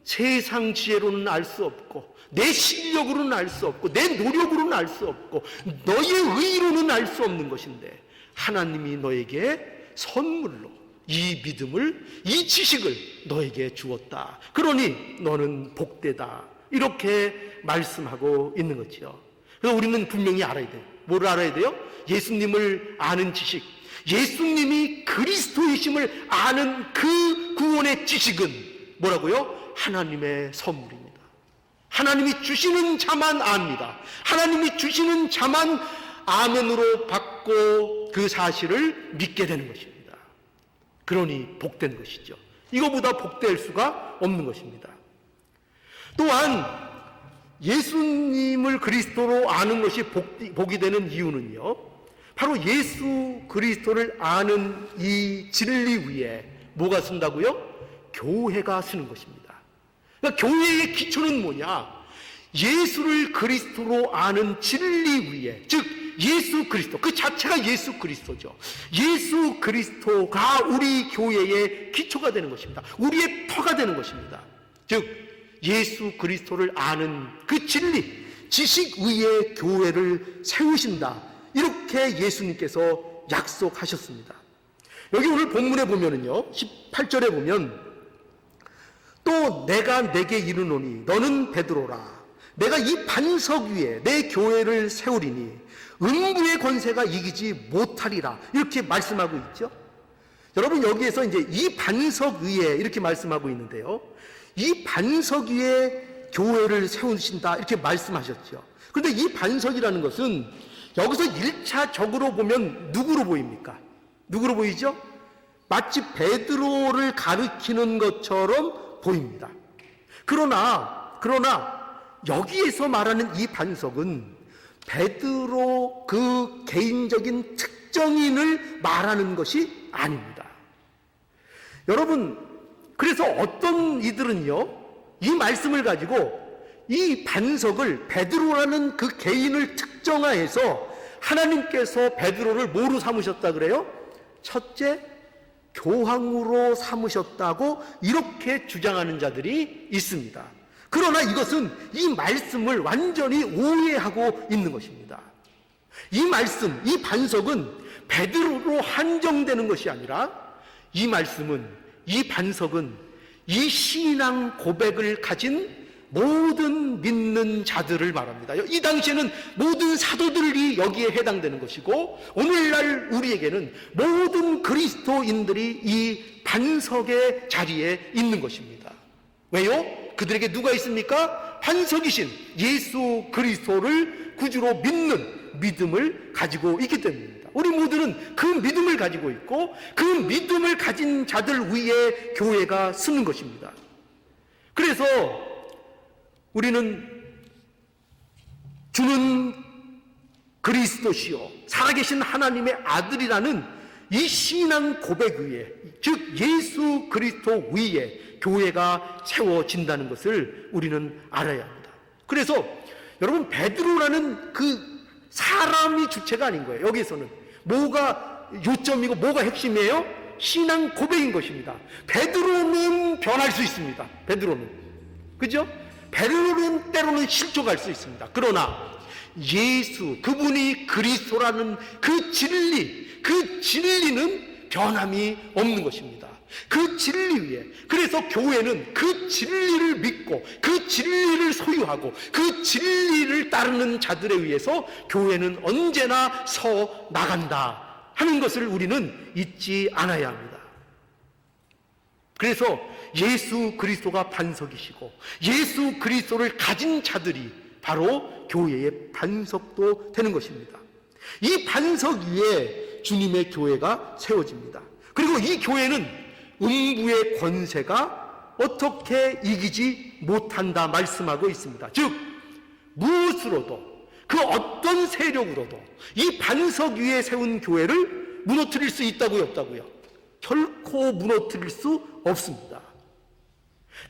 세상 지혜로는 알 수 없고 내 실력으로는 알 수 없고 내 노력으로는 알 수 없고 너의 의로는 알 수 없는 것인데 하나님이 너에게 선물로 이 믿음을, 이 지식을 너에게 주었다. 그러니 너는 복되다. 이렇게 말씀하고 있는 거죠. 그래서 우리는 분명히 알아야 돼요. 뭐를 알아야 돼요? 예수님을 아는 지식, 예수님이 그리스도이심을 아는 그 구원의 지식은 뭐라고요? 하나님의 선물입니다. 하나님이 주시는 자만 압니다. 하나님이 주시는 자만 아멘으로 받고 그 사실을 믿게 되는 것입니다. 그러니 복된 것이죠. 이거보다 복될 수가 없는 것입니다. 또한 예수님을 그리스도로 아는 것이 복이 되는 이유는요, 바로 예수 그리스도를 아는 이 진리 위에 뭐가 쓴다고요? 교회가 쓰는 것입니다. 그러니까 교회의 기초는 뭐냐? 예수를 그리스도로 아는 진리 위에, 즉 예수 그리스도, 그 자체가 예수 그리스도죠. 예수 그리스도가 우리 교회의 기초가 되는 것입니다. 우리의 터가 되는 것입니다. 즉 예수 그리스도를 아는 그 진리, 지식 위에 교회를 세우신다. 이렇게 예수님께서 약속하셨습니다. 여기 오늘 본문에 보면은요, 18절에 보면 또 내가 내게 이르노니 너는 베드로라. 내가 이 반석 위에 내 교회를 세우리니 음부의 권세가 이기지 못하리라. 이렇게 말씀하고 있죠. 여러분, 여기에서 이제 이 반석 위에 이렇게 말씀하고 있는데요, 이 반석 위에 교회를 세우신다 이렇게 말씀하셨죠. 그런데 이 반석이라는 것은 여기서 1차적으로 보면 누구로 보입니까? 누구로 보이죠? 마치 베드로를 가리키는 것처럼 보입니다. 그러나 여기에서 말하는 이 반석은 베드로 그 개인적인 특정인을 말하는 것이 아닙니다. 여러분, 그래서 어떤 이들은요, 이 말씀을 가지고 이 반석을 베드로라는 그 개인을 특정화해서 하나님께서 베드로를 뭐로 삼으셨다 그래요? 첫째, 교황으로 삼으셨다고 이렇게 주장하는 자들이 있습니다. 그러나 이것은 이 말씀을 완전히 오해하고 있는 것입니다. 이 말씀, 이 반석은 베드로로 한정되는 것이 아니라 이 말씀은, 이 반석은 이 신앙 고백을 가진 모든 믿는 자들을 말합니다. 이 당시에는 모든 사도들이 여기에 해당되는 것이고, 오늘날 우리에게는 모든 그리스도인들이 이 반석의 자리에 있는 것입니다. 왜요? 그들에게 누가 있습니까? 반석이신 예수 그리스도를 구주로 믿는 믿음을 가지고 있기 때문입니다. 우리 모두는 그 믿음을 가지고 있고, 그 믿음을 가진 자들 위에 교회가 서는 것입니다. 그래서 우리는 주는 그리스도시요 살아계신 하나님의 아들이라는 이 신앙 고백 위에, 즉 예수 그리스도 위에 교회가 세워진다는 것을 우리는 알아야 합니다. 그래서 여러분, 베드로라는 그 사람이 주체가 아닌 거예요. 여기서는 뭐가 요점이고 뭐가 핵심이에요? 신앙 고백인 것입니다. 베드로는 변할 수 있습니다. 베드로는, 그죠? 베드로는 때로는 실족할 수 있습니다. 그러나 예수, 그분이 그리스도라는 그 진리, 그 진리는 변함이 없는 것입니다. 그 진리 위에, 그래서 교회는 그 진리를 믿고 그 진리를 소유하고 그 진리를 따르는 자들에 의해서 교회는 언제나 서 나간다 하는 것을 우리는 잊지 않아야 합니다. 그래서 예수 그리스도가 반석이시고 예수 그리스도를 가진 자들이 바로 교회의 반석도 되는 것입니다. 이 반석 위에 주님의 교회가 세워집니다. 그리고 이 교회는 음부의 권세가 어떻게 이기지 못한다 말씀하고 있습니다. 즉 무엇으로도, 그 어떤 세력으로도 이 반석 위에 세운 교회를 무너뜨릴 수 있다고요, 없다고요? 결코 무너뜨릴 수 없습니다.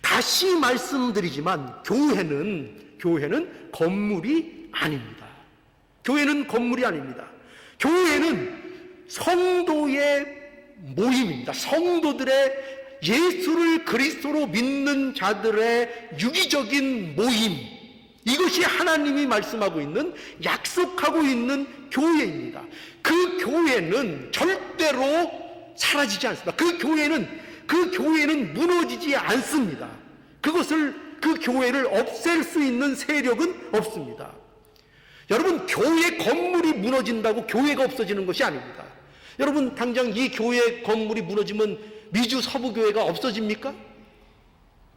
다시 말씀드리지만 교회는 건물이 아닙니다. 교회는 건물이 아닙니다. 교회는 성도의 모임입니다. 성도들의, 예수를 그리스도로 믿는 자들의 유기적인 모임, 이것이 하나님이 말씀하고 있는, 약속하고 있는 교회입니다. 그 교회는 절대로 사라지지 않습니다. 그 교회는 무너지지 않습니다. 그 교회를 없앨 수 있는 세력은 없습니다. 여러분, 교회 건물이 무너진다고 교회가 없어지는 것이 아닙니다. 여러분, 당장 이 교회 건물이 무너지면 미주 서부교회가 없어집니까?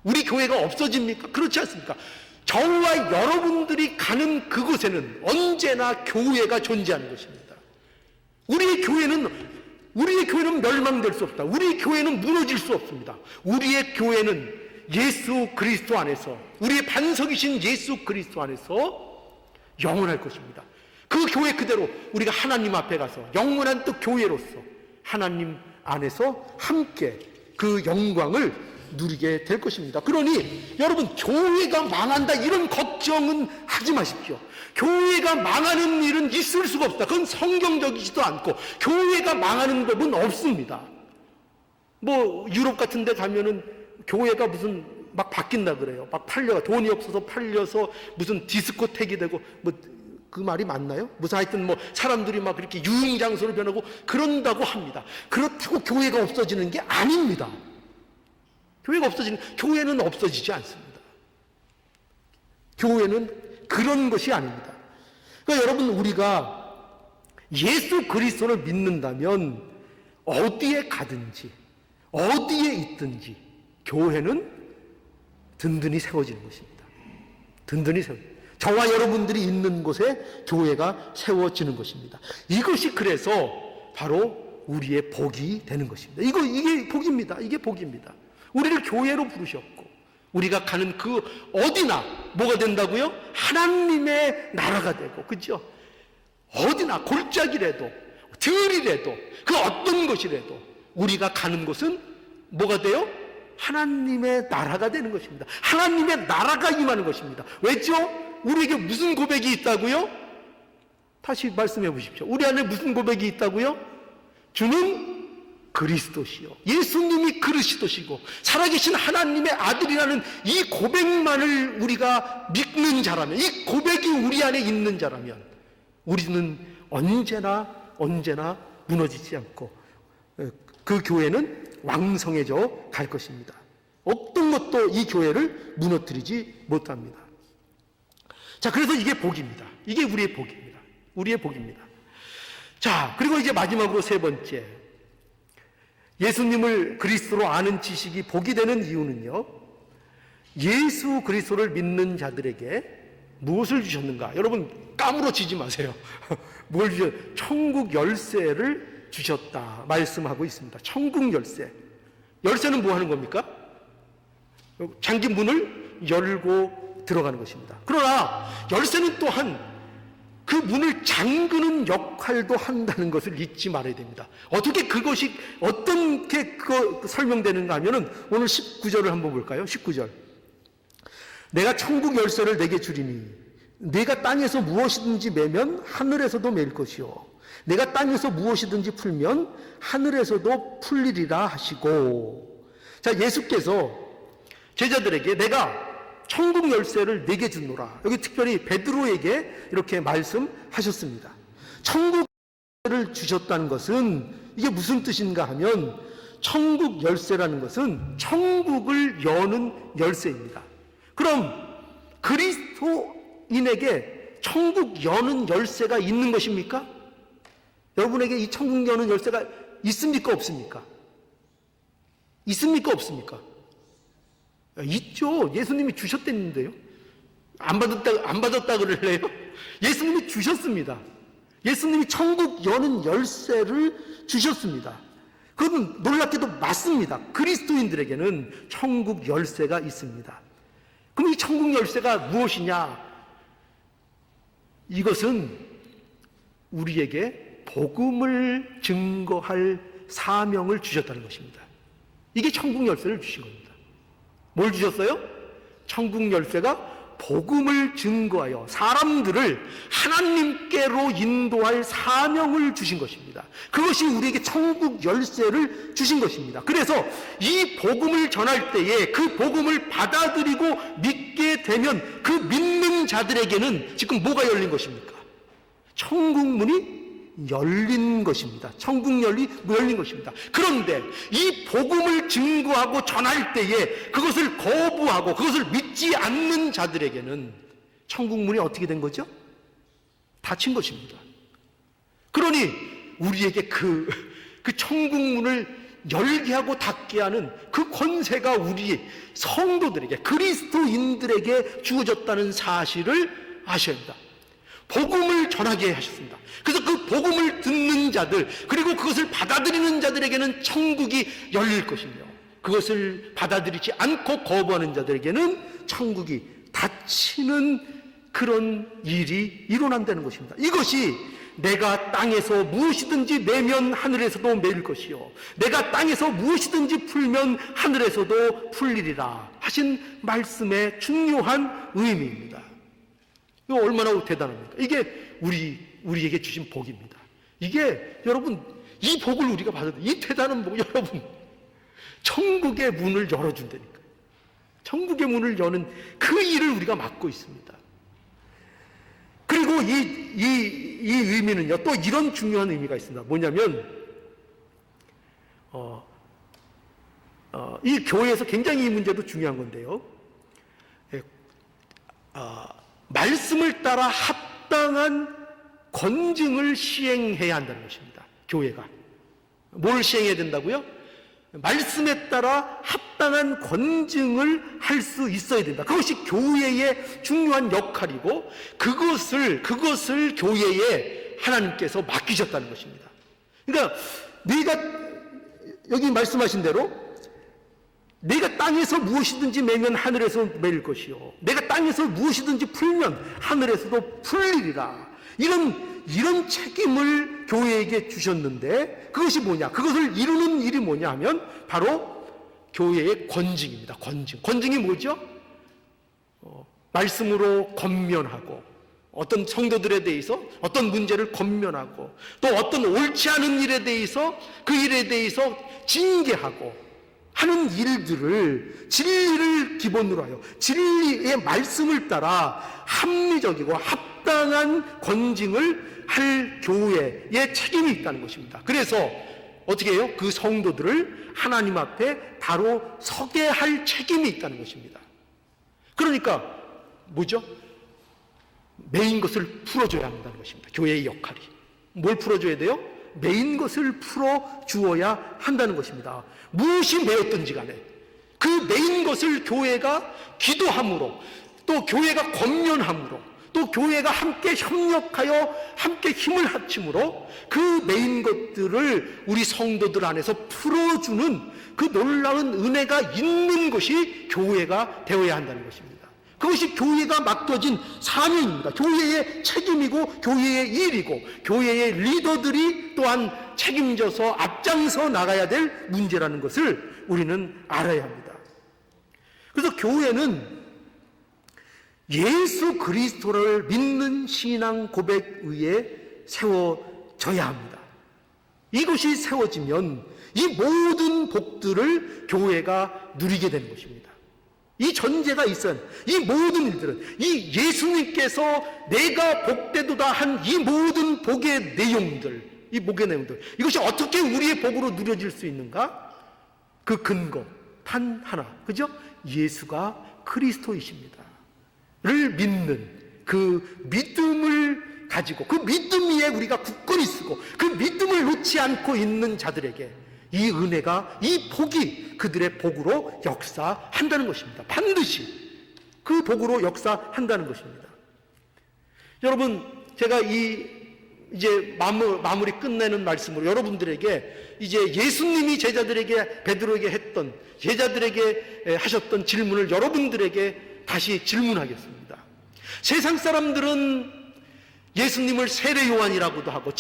우리 교회가 없어집니까? 그렇지 않습니까? 저와 여러분들이 가는 그곳에는 언제나 교회가 존재하는 것입니다. 우리의 교회는 멸망될 수 없다. 우리의 교회는 무너질 수 없습니다. 우리의 교회는 예수 그리스도 안에서, 우리의 반석이신 예수 그리스도 안에서 영원할 것입니다. 그 교회 그대로 우리가 하나님 앞에 가서 영원한 또 교회로서 하나님 안에서 함께 그 영광을 누리게 될 것입니다. 그러니 여러분, 교회가 망한다 이런 걱정은 하지 마십시오. 교회가 망하는 일은 있을 수가 없다. 그건 성경적이지도 않고 교회가 망하는 법은 없습니다. 유럽 같은 데 가면은 교회가 무슨 막 바뀐다 그래요. 막 팔려, 돈이 없어서 팔려서 무슨 디스코텍이 되고, 뭐 그 말이 맞나요? 무슨 하여튼 뭐 사람들이 막 그렇게 유흥장소로 변하고 그런다고 합니다. 그렇다고 교회가 없어지는 게 아닙니다. 교회는 없어지지 않습니다. 교회는 그런 것이 아닙니다. 그러니까 여러분, 우리가 예수 그리스도를 믿는다면 어디에 가든지 어디에 있든지 교회는 든든히 세워지는 것입니다. 든든히 세워집니다. 저와 여러분들이 있는 곳에 교회가 세워지는 것입니다. 이것이 그래서 바로 우리의 복이 되는 것입니다. 이게 복입니다. 이게 복입니다. 우리를 교회로 부르셨고 우리가 가는 그 어디나 뭐가 된다고요? 하나님의 나라가 되고, 그죠? 어디나 골짜기라도 들이라도 그 어떤 것이라도 우리가 가는 곳은 뭐가 돼요? 하나님의 나라가 되는 것입니다. 하나님의 나라가 임하는 것입니다. 왜죠? 우리에게 무슨 고백이 있다고요? 다시 말씀해 보십시오. 우리 안에 무슨 고백이 있다고요? 주는 그리스도시요, 예수님이 그리스도시고 살아계신 하나님의 아들이라는 이 고백만을 우리가 믿는 자라면, 이 고백이 우리 안에 있는 자라면 우리는 언제나 무너지지 않고 그 교회는 왕성해져 갈 것입니다. 어떤 것도 이 교회를 무너뜨리지 못합니다. 자, 그래서 이게 복입니다. 이게 우리의 복입니다. 우리의 복입니다. 자, 그리고 이제 마지막으로 세 번째, 예수님을 그리스도로 아는 지식이 복이 되는 이유는요, 예수 그리스도를 믿는 자들에게 무엇을 주셨는가? 여러분 까무러치지 마세요. 뭘 주셨? 천국 열쇠를 주셨다 말씀하고 있습니다. 천국 열쇠. 열쇠는 뭐 하는 겁니까? 잠긴 문을 열고 들어가는 것입니다. 그러나 열쇠는 또한 그 문을 잠그는 역할도 한다는 것을 잊지 말아야 됩니다. 어떻게 그것이 어떻게 설명되는가 하면은 오늘 19절을 한번 볼까요? 19절. 내가 천국 열쇠를 내게 주리니 네가 땅에서 무엇이든지 매면 하늘에서도 매일 것이요 내가 땅에서 무엇이든지 풀면 하늘에서도 풀리리라 하시고. 자, 예수께서 제자들에게 내가 천국 열쇠를 내게 주노라. 여기 특별히 베드로에게 이렇게 말씀하셨습니다. 천국 열쇠를 주셨다는 것은 이게 무슨 뜻인가 하면, 천국 열쇠라는 것은 천국을 여는 열쇠입니다. 그럼 그리스도인에게 천국 여는 열쇠가 있는 것입니까? 여러분에게 이 천국 여는 열쇠가 있습니까? 없습니까? 있습니까? 없습니까? 있죠. 예수님이 주셨댔는데요. 안 받았다 그럴래요? 예수님이 주셨습니다. 예수님이 천국 여는 열쇠를 주셨습니다. 그건 놀랍게도 맞습니다. 그리스도인들에게는 천국 열쇠가 있습니다. 그럼 이 천국 열쇠가 무엇이냐? 이것은 우리에게 복음을 증거할 사명을 주셨다는 것입니다. 이게 천국 열쇠를 주신 겁니다. 뭘 주셨어요? 천국 열쇠가 복음을 증거하여 사람들을 하나님께로 인도할 사명을 주신 것입니다. 그것이 우리에게 천국 열쇠를 주신 것입니다. 그래서 이 복음을 전할 때에 그 복음을 받아들이고 믿게 되면 그 믿는 자들에게는 지금 뭐가 열린 것입니까? 천국 문이 열린 것입니다. 천국 열린 것입니다. 그런데 이 복음을 증거하고 전할 때에 그것을 거부하고 그것을 믿지 않는 자들에게는 천국 문이 어떻게 된 거죠? 닫힌 것입니다. 그러니 우리에게 그 천국 문을 열게 하고 닫게 하는 그 권세가 우리 성도들에게, 그리스도인들에게 주어졌다는 사실을 아셔야 합니다. 복음을 전하게 하셨습니다. 그래서 그 복음을 듣는 자들, 그리고 그것을 받아들이는 자들에게는 천국이 열릴 것이며, 그것을 받아들이지 않고 거부하는 자들에게는 천국이 닫히는 그런 일이 일어난다는 것입니다. 이것이 내가 땅에서 무엇이든지 매면 하늘에서도 매일 것이요 내가 땅에서 무엇이든지 풀면 하늘에서도 풀리리라 하신 말씀의 중요한 의미입니다. 이거 얼마나 대단합니까? 이게 우리에게 주신 복입니다. 이게 여러분, 이 복을 우리가 받아야 돼. 이 대단한 복, 여러분, 천국의 문을 열어준다니까요. 천국의 문을 여는 그 일을 우리가 맡고 있습니다. 그리고 이 의미는요, 또 이런 중요한 의미가 있습니다. 뭐냐면, 이 교회에서 굉장히 이 문제도 중요한 건데요. 말씀을 따라 합당한 권징을 시행해야 한다는 것입니다. 교회가. 뭘 시행해야 된다고요? 말씀에 따라 합당한 권징을 할 수 있어야 된다. 그것이 교회의 중요한 역할이고 그것을 교회에 하나님께서 맡기셨다는 것입니다. 그러니까 네가 여기 말씀하신 대로 내가 땅에서 무엇이든지 매면 하늘에서 매일 것이요 내가 땅에서 무엇이든지 풀면 하늘에서도 풀리리라. 이런 책임을 교회에게 주셨는데 그것이 뭐냐? 그것을 이루는 일이 뭐냐 하면 바로 교회의 권징입니다. 권징이 뭐죠? 말씀으로 권면하고 어떤 성도들에 대해서 어떤 문제를 권면하고 또 어떤 옳지 않은 일에 대해서 그 일에 대해서 징계하고 하는 일들을 진리를 기본으로 하여 진리의 말씀을 따라 합리적이고 합당한 권징을 할 교회의 책임이 있다는 것입니다. 그래서 어떻게 해요? 그 성도들을 하나님 앞에 바로 서게 할 책임이 있다는 것입니다. 그러니까 뭐죠? 매인 것을 풀어줘야 한다는 것입니다. 교회의 역할이. 뭘 풀어줘야 돼요? 매인 것을 풀어주어야 한다는 것입니다. 무엇이 매였든지 간에 그 매인 것을 교회가 기도함으로 또 교회가 권면함으로 또 교회가 함께 협력하여 함께 힘을 합침으로 그 매인 것들을 우리 성도들 안에서 풀어주는 그 놀라운 은혜가 있는 것이 교회가 되어야 한다는 것입니다. 그것이 교회가 맡겨진 사명입니다. 교회의 책임이고 교회의 일이고 교회의 리더들이 또한 책임져서 앞장서 나가야 될 문제라는 것을 우리는 알아야 합니다. 그래서 교회는 예수 그리스도를 믿는 신앙 고백 위에 세워져야 합니다. 이것이 세워지면 이 모든 복들을 교회가 누리게 되는 것입니다. 이 전제가 있어야 이 모든 일들은 이 예수님께서 내가 복되도다 한 이 모든 복의 내용들 이것이 어떻게 우리의 복으로 누려질 수 있는가? 그 근거 단 하나, 그죠? 예수가 그리스도이십니다 를 믿는 그 믿음을 가지고 그 믿음 위에 우리가 굳건히 쓰고 그 믿음을 놓지 않고 있는 자들에게 이 은혜가 이 복이 그들의 복으로 역사한다는 것입니다. 반드시 그 복으로 역사한다는 것입니다. 여러분, 제가 이제 마무리 끝내는 말씀으로 여러분들에게 이제 예수님이 베드로에게 했던 제자들에게 하셨던 질문을 여러분들에게 다시 질문하겠습니다. 세상 사람들은 예수님을 세례 요한이라고도 하고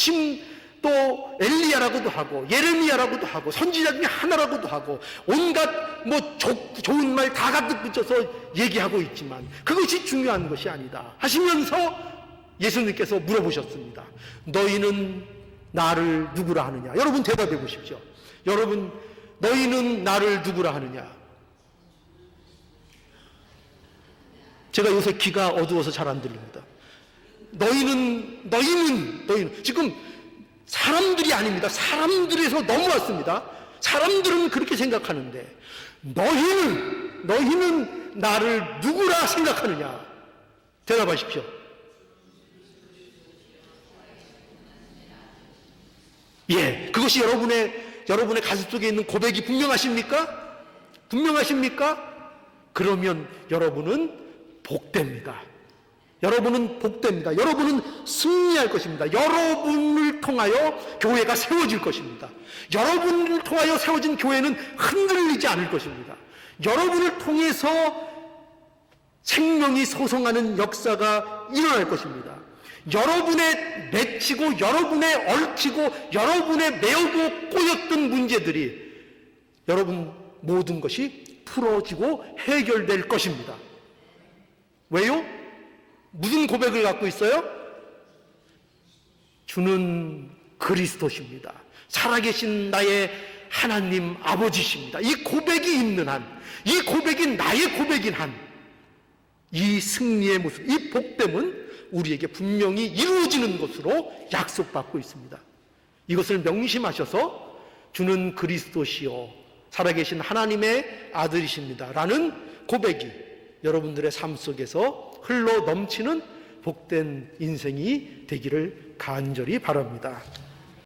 또 엘리야라고도 하고 예레미야라고도 하고 선지자 중에 하나라고도 하고 온갖 좋은 말 다 가득 붙여서 얘기하고 있지만 그것이 중요한 것이 아니다 하시면서 예수님께서 물어보셨습니다. 너희는 나를 누구라 하느냐? 여러분 대답해 보십시오. 여러분, 너희는 나를 누구라 하느냐? 제가 요새 귀가 어두워서 잘 안 들립니다. 너희는 지금 사람들이 아닙니다. 사람들에서 넘어왔습니다. 사람들은 그렇게 생각하는데 너희는 나를 누구라 생각하느냐? 대답하십시오. 예, 그것이 여러분의 가슴 속에 있는 고백이 분명하십니까? 그러면 여러분은 복됩니다. 여러분은 승리할 것입니다. 여러분을 통하여 교회가 세워질 것입니다. 여러분을 통하여 세워진 교회는 흔들리지 않을 것입니다. 여러분을 통해서 생명이 소성하는 역사가 일어날 것입니다. 여러분의 맺히고 여러분의 얽히고 여러분의 메우고 꼬였던 문제들이 여러분 모든 것이 풀어지고 해결될 것입니다. 왜요? 무슨 고백을 갖고 있어요? 주는 그리스도십니다. 살아계신 나의 하나님 아버지십니다. 이 고백이 있는 한, 이 고백이 나의 고백인 한, 이 승리의 모습, 이 복됨은 우리에게 분명히 이루어지는 것으로 약속받고 있습니다. 이것을 명심하셔서 주는 그리스도시요 살아계신 하나님의 아들이십니다 라는 고백이 여러분들의 삶 속에서 흘러 넘치는 복된 인생이 되기를 간절히 바랍니다.